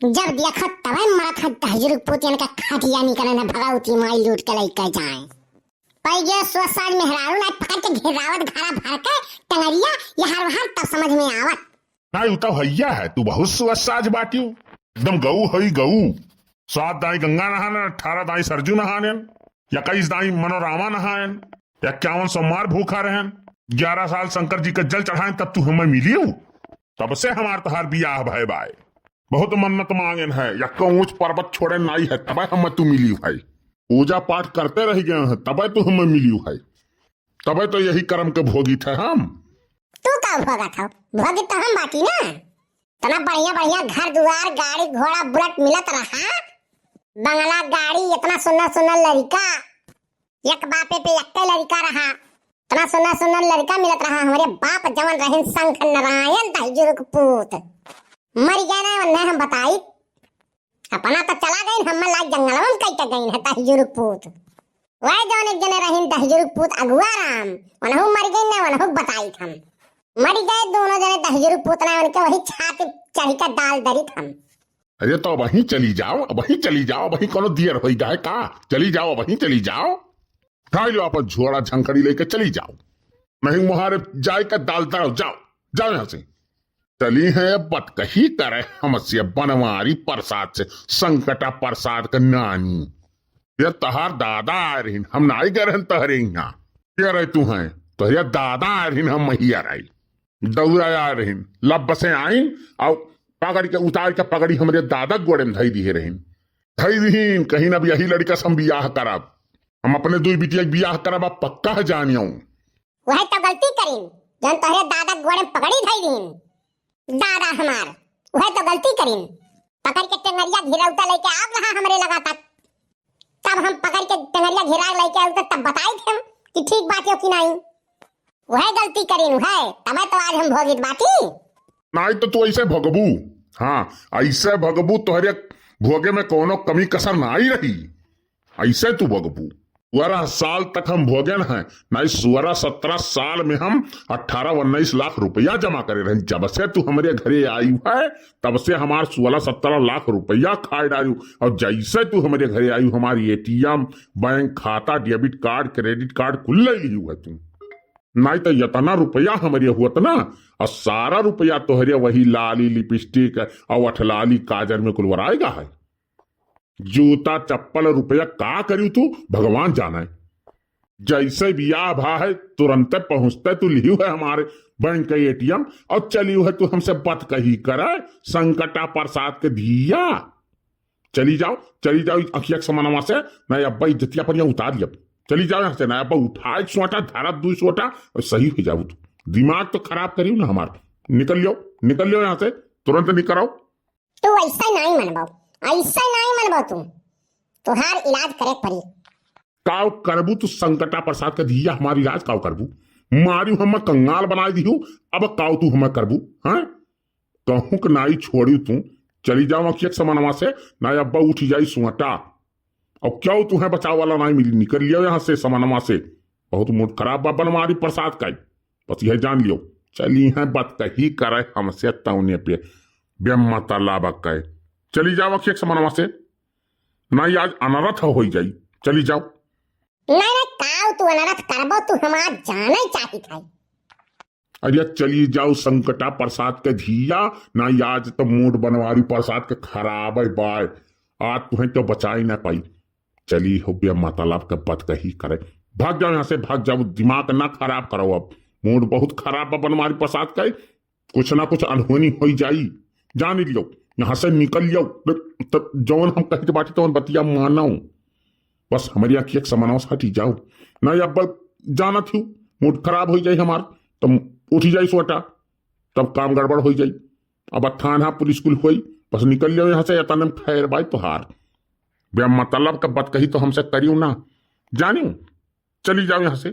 जब देखा तब मरत है तहजुर पोतियन का खटिया निकले न भगाउती माई लूट के लेकर जाए पैगे स्वसाज मेहरारू ना पकड़ के घेरावत घरा भर के टंगरिया ये हर हर तब समझ में आवत ना यू तो हैया है तू बहुत स्वसाज बाटियो एकदम गऊ हई गऊ 7 दाई गंगा नहाने 18 दाई सरजू नहाने 21 दाई मनोरामा नहायन 51 सोमवार भूखा रहन 11 साल शंकर जी का जल चढ़ाए तब तू हमें मिली हो तब से हमार तहार बियाह भय बाय बहुत मन्नत मांगन है या ऊंच पर्वत छोड़े नाई है तब हम तू मिली भाई पूजा पाठ करते रह गए हैं तब तू हमें मिली भाई तब तो यही कर्म के भोगी थे हम तू का भोगा था भोगी तो हम बाकी ना तना बढ़िया बढ़िया घर दुआर गाड़ी घोड़ा बुलेट मिलत रहा बंगला गाड़ी इतना सुंदर सुंदर लड़का एक बापे पे एक लड़का रहा इतना सुंदर सुंदर लड़का मिलत रहा हमारे बाप जवन रहे शंख नारायण तहजुर के पूत मर गए ना उन्हें हम बताई अपना तो चला गई हम लाइक जंगल में कई गई है तहजुर के पूत वह जौन एक जने रहे तहजुर के पूत अगुआ राम उन्हें मर गई ना उन्हें बताई हम मर गए दोनों जने तहजुर के पूत ना उनके वही छाती चढ़ी का दाल दरी हम अरे तो वहीं चली जाओ वहीं कोनो दियर हो जाए का चली जाओ वहीं चली जाओ खाई लो आप झोड़ा झंकड़ी लेके चली जाओ नहीं मुहारे जाए का दाल दरो जाओ यहाँ से चली है बतकही करे हमसे बनवारी प्रसाद से संकटा प्रसाद का नानी ये तहार दादा आ रही हम नाई गए रहन तहरे यहाँ क्या रहे तू है तो ये दादा आ रही हम महिया रही दौड़ा आ रही लब बसे आई और पगड़ी के उतार के पगड़ी हमारे दादा गोड़े में धई दिए रहीन कहीं ना भी यही लड़का से हम बियाह करब हम अपने दो बिटिया के बियाह करब आप पक्का है जानियो वही तो गलती करीन जन तोहरे दादा गोड़े में पगड़ी धई दीन दादा हमार वही तो गलती करीन पकड़ के टंगरिया घेरौता लेके आप रहा हमरे लगा तब हम पकड़ के टंगरिया घेरा लेके आउ तब बताई थे कि ठीक बात हो कि नहीं वही गलती करीन है तब तो आज हम भोगित बाटी नहीं तो तू ऐसे भगबू हाँ ऐसे भगबू तोहरे भोगे में कोनो कमी कसर ना आई रही ऐसे तू भगबू 12 साल तक हम भोगन हैं नहीं 16-17 साल में हम 18-19 लाख रुपया जमा करे रहे जब से तू हमारे घरे आई है तब से हमार 16-17 लाख रुपया खाए डालू और जैसे तू हमारे घरे आई हमारी ATM बैंक खाता डेबिट कार्ड क्रेडिट कार्ड कुल ले ली है तू नहीं तो इतना रुपया हमारे हुआ ना और सारा रुपया तोहरे वही लाली लिपस्टिक और अठलाली काजर में कुलवराएगा है जूता चप्पल रुपया का करी तू भगवान जाना है जैसे बियाह भा है तुरंत पहुंचते तू लियू है हमारे बैंक का ATM और चलियो है तू हमसे बात कही करे संकटा प्रसाद के दिया चली जाओ अखिया समानवा से नहीं अब्बा इज्जतिया पर उतार दिया चली जाओ यहाँ से ना अब्बा उठा 1 सोटा धारा 2 सोटा और सही हो जाओ तू दिमाग तो खराब करियो ना हमारा निकल लो यहाँ से तुरंत निकल आओ तू ऐसा नहीं मनबाओ तू तुहार इलाज करे पड़ी काव करबू तू संकटा प्रसाद का दिया हमारी इलाज काव करबू मारी हम कंगाल बना दी अब काव तू हमें करबू हाँ कहूँ कि नाई छोड़ी तू चली जाओ अखियत समानवा से ना अब्बा उठ जाई सोटा और क्या तुम्हें बचाव वाला नहीं मिली निकल लियो यहाँ से समानमा से बहुत मूड खराब बा बनवारी प्रसाद का बस यह जान लियो चली है बात कही करे हमसे तौने पे बेम्मा तालाब कहे चली जाओ अखियत समानवा से नहीं आज अनरथ हो जाई चली जाओ नहीं काव तू अनरथ करबो तू हमार जाने चाहिए था अरे चली जाओ संकटा प्रसाद के धिया ना आज तो मूड बनवारी प्रसाद के खराब है बाय आज तुम्हें तो बचाई ना पाई चली हो बेम्मा तालाब के बात कही करे भाग जाओ यहाँ से भाग जाओ दिमाग ना खराब करो अब मूड बहुत खराब है बनवारी प्रसाद का कुछ ना कुछ अनहोनी हो जाई जान लियो यहाँ से निकल जाओ तो जौन हम कहते बाटी तो बतिया मानो बस हमारी आँखी समाना हटी जाओ नहीं अब जाना थी मूड खराब हो जाए हमार तो उठ जाई सोटा तब काम गड़बड़ हो जाई अब थाना पुलिस कुल हुई बस निकल जाओ यहाँ से इतना खैर भाई तुहार बेम मतलब का बात कही तो हमसे करियो ना जानियो चली जाओ यहाँ से